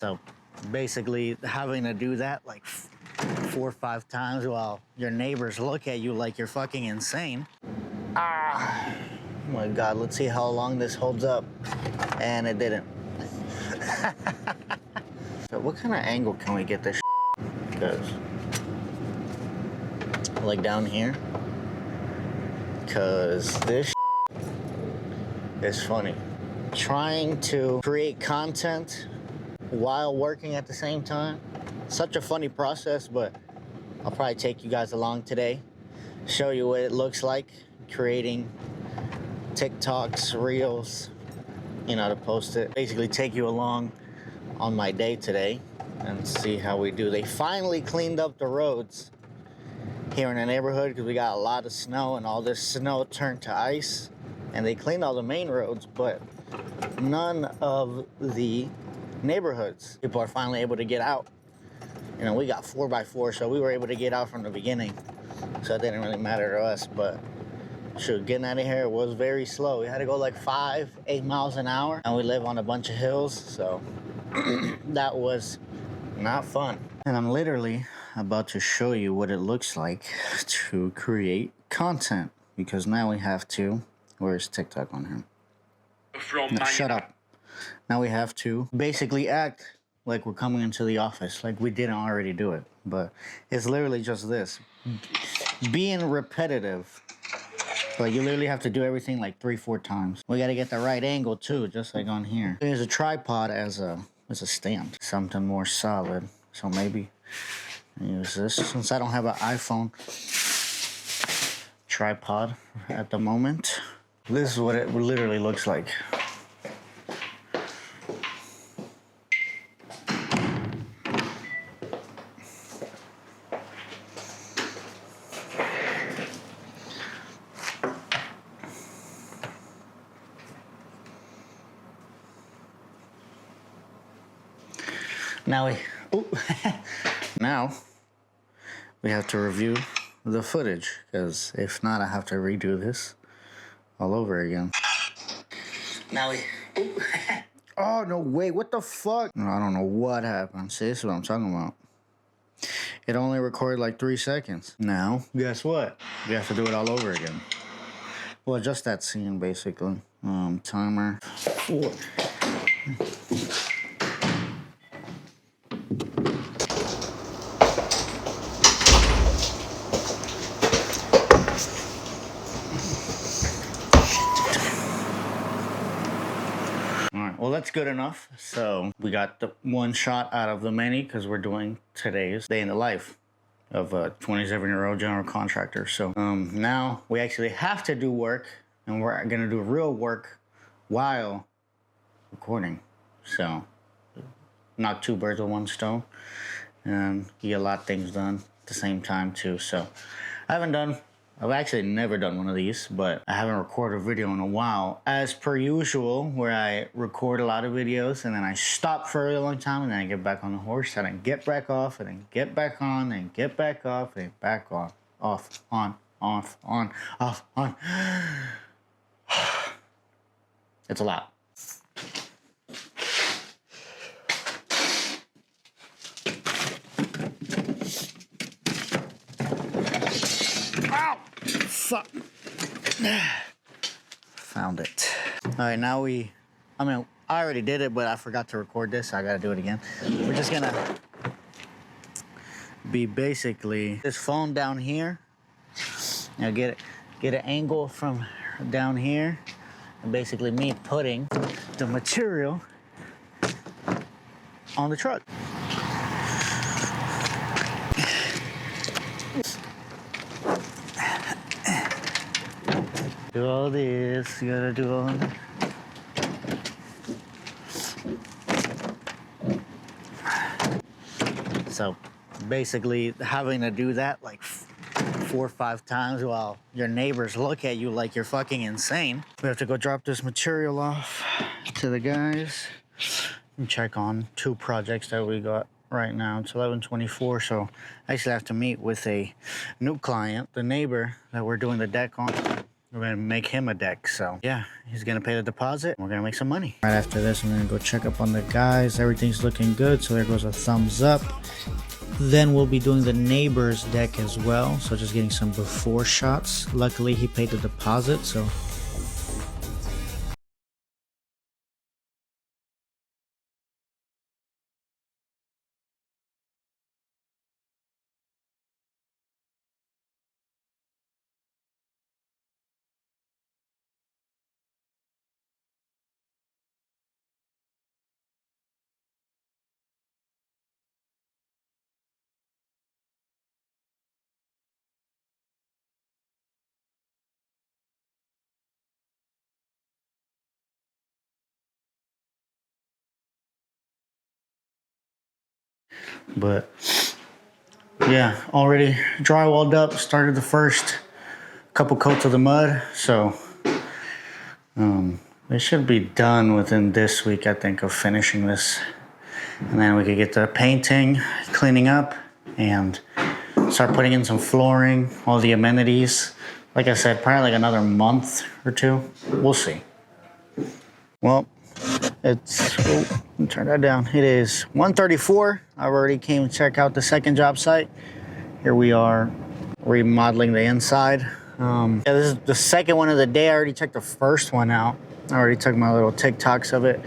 So basically having to do that like 4 or 5 times while your neighbors look at you like you're fucking insane. Oh my God, let's see how long this holds up. And it didn't. So what kind of angle can we get this because like down here? Because this is funny. Trying to create content while working at the same time. Such a funny process, but I'll probably take you guys along today. Show you what it looks like creating TikToks, Reels, you know, to post it. Basically take you along on my day today and see how we do. They finally cleaned up the roads here in the neighborhood because we got a lot of snow and all this snow turned to ice. And they cleaned all the main roads, but none of the neighborhoods. People are finally able to get out. You know, we got 4x4, so we were able to get out from the beginning. So it didn't really matter to us, but shoot, getting out of here was very slow. We had to go like 5-8 miles an hour, and we live on a bunch of hills, so that was not fun. And I'm literally about to show you what it looks like to create content, because now we have to, where's TikTok on here? No, shut up. Now we have to basically act like we're coming into the office, like we didn't already do it. But it's literally just this. Being repetitive. Like you literally have to do everything like 3-4 times. We gotta get the right angle too, just like on here. There's a tripod as a stand. Something more solid. So maybe use this. Since I don't have an iPhone tripod at the moment. This is what it literally looks like. Now we have to review the footage, because if not, I have to redo this all over again. Oh, no, wait, what the fuck? No, I don't know what happened. See, this is what I'm talking about. It only recorded like 3 seconds. Now, guess what? We have to do it all over again. Well, just that scene, basically. Timer. 4. Well, that's good enough. So we got the one shot out of the many because we're doing today's day in the life of a 27-year-old general contractor. So now we actually have to do work, and we're gonna do real work while recording. So knock 2 birds with 1 stone and get a lot of things done at the same time too. So I've actually never done one of these, but I haven't recorded a video in a while. As per usual, where I record a lot of videos and then I stop for a really long time and then I get back on the horse and then get back off and then get back on and get back off and back on, off, on, off, on, off, on. It's a lot. Ow! Fuck. Found it. All right, now I already did it, but I forgot to record this, so I gotta do it again. We're just gonna be basically this phone down here. Now get an angle from down here, and basically me putting the material on the truck. Do all this, you gotta do all this. So basically having to do that like 4 or 5 times while your neighbors look at you like you're fucking insane. We have to go drop this material off to the guys and check on 2 projects that we got right now. It's 11:24, so I actually have to meet with a new client, the neighbor that we're doing the deck on. We're gonna make him a deck, so yeah, he's gonna pay the deposit. We're gonna make some money. Right after this, I'm gonna go check up on the guys. Everything's looking good, so there goes a thumbs up. Then we'll be doing the neighbor's deck as well, so just getting some before shots. Luckily, he paid the deposit, so but yeah, already drywalled up, started the first couple coats of the mud, so they should be done within this week, I think, of finishing this. And then we could get the painting, cleaning up, and start putting in some flooring, all the amenities. Like I said, probably like another month or two. We'll see. Well, let me turn that down. It is 1:34. I've already came to check out the second job site. Here we are remodeling the inside. Yeah, this is the second one of the day. I already checked the first one out. I already took my little TikToks of it,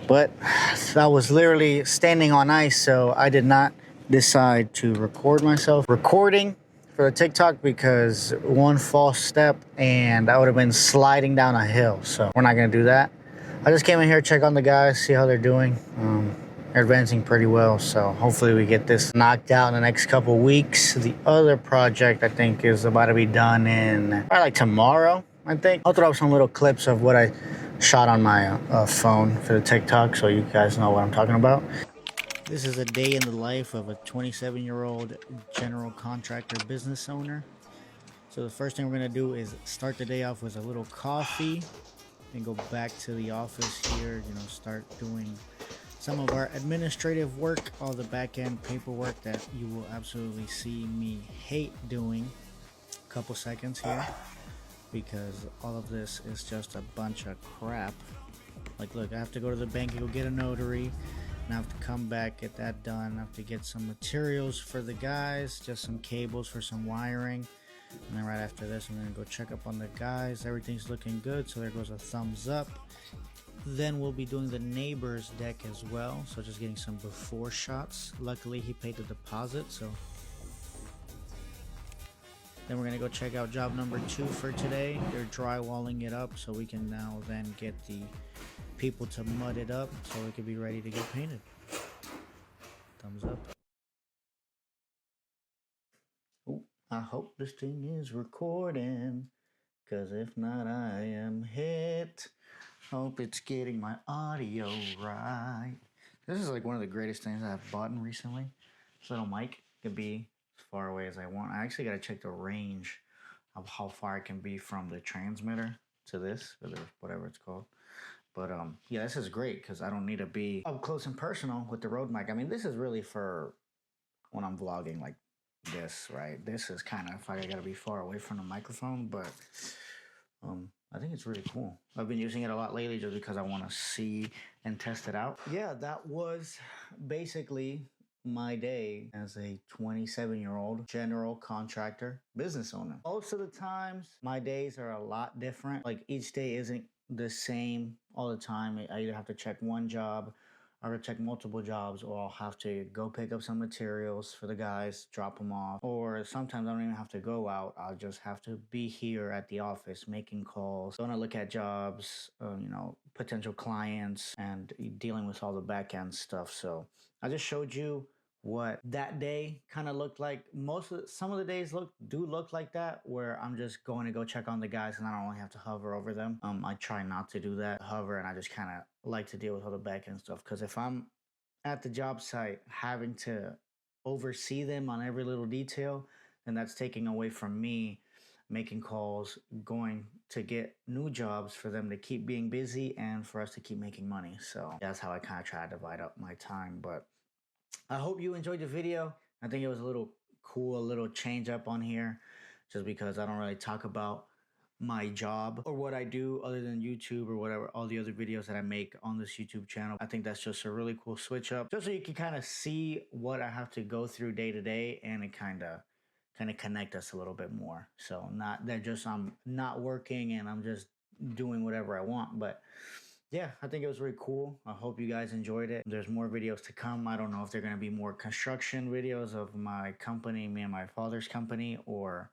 but that was literally standing on ice, so I did not decide to record myself recording for the TikTok because one false step and I would have been sliding down a hill, so we're not gonna do that. I just came in here to check on the guys, see how they're doing. They're advancing pretty well, so hopefully we get this knocked out in the next couple weeks. The other project, I think, is about to be done in probably like tomorrow, I think. I'll throw up some little clips of what I shot on my phone for the TikTok so you guys know what I'm talking about. This is a day in the life of a 27-year-old general contractor business owner. So the first thing we're gonna do is start the day off with a little coffee and go back to the office here, start doing some of our administrative work, all the back-end paperwork that you will absolutely see me hate doing. A couple seconds here, because all of this is just a bunch of crap. Like, look, I have to go to the bank and go get a notary, and I have to come back, get that done. I have to get some materials for the guys, just some cables for some wiring. And then right after this, I'm gonna go check up on the guys. Everything's looking good, so there goes a thumbs up. Then we'll be doing the neighbor's deck as well, so just getting some before shots. Luckily, he paid the deposit, so then we're gonna go check out job number 2 for today. They're drywalling it up, so we can now then get the people to mud it up so it can be ready to get painted. Thumbs up. Ooh, I hope this thing is recording, cause if not, I am hit. Hope it's getting my audio right. This is like one of the greatest things I've bought recently. This little mic can be as far away as I want. I actually gotta check the range of how far it can be from the transmitter to this, or whatever it's called. But yeah, this is great because I don't need to be up close and personal with the Rode mic. I mean, this is really for when I'm vlogging like this, right? This is kind of like I gotta be far away from the microphone, but I think it's really cool. I've been using it a lot lately just because I want to see and test it out. Yeah, that was basically my day as a 27-year-old general contractor business owner. Most of the times, my days are a lot different. Like each day isn't the same all the time. I either have to check one job, or check multiple jobs, or I'll have to go pick up some materials for the guys, drop them off, or sometimes I don't even have to go out. I'll just have to be here at the office making calls, going to look at jobs, potential clients, and dealing with all the back end stuff. So I just showed you what that day kind of looked like. Some of the days do look like that, where I'm just going to go check on the guys and I don't only have to hover over them. I try not to do that, hover, and I just kind of like to deal with all the back end stuff, because if I'm at the job site having to oversee them on every little detail, then that's taking away from me making calls, going to get new jobs for them to keep being busy and for us to keep making money. So that's how I kind of try to divide up my time. But I hope you enjoyed the video. I think it was a little cool, a little change up on here, just because I don't really talk about my job or what I do other than YouTube or whatever, all the other videos that I make on this YouTube channel. I think that's just a really cool switch up, just so you can kind of see what I have to go through day to day, and it kind of connect us a little bit more. So not that just I'm not working and I'm just doing whatever I want, but yeah, I think it was really cool. I hope you guys enjoyed it. There's more videos to come. I don't know if they're going to be more construction videos of my company, me and my father's company, or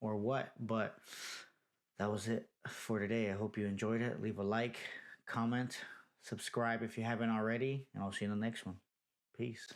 what, but that was it for today. I hope you enjoyed it. Leave a like, comment, subscribe if you haven't already, and I'll see you in the next one. Peace.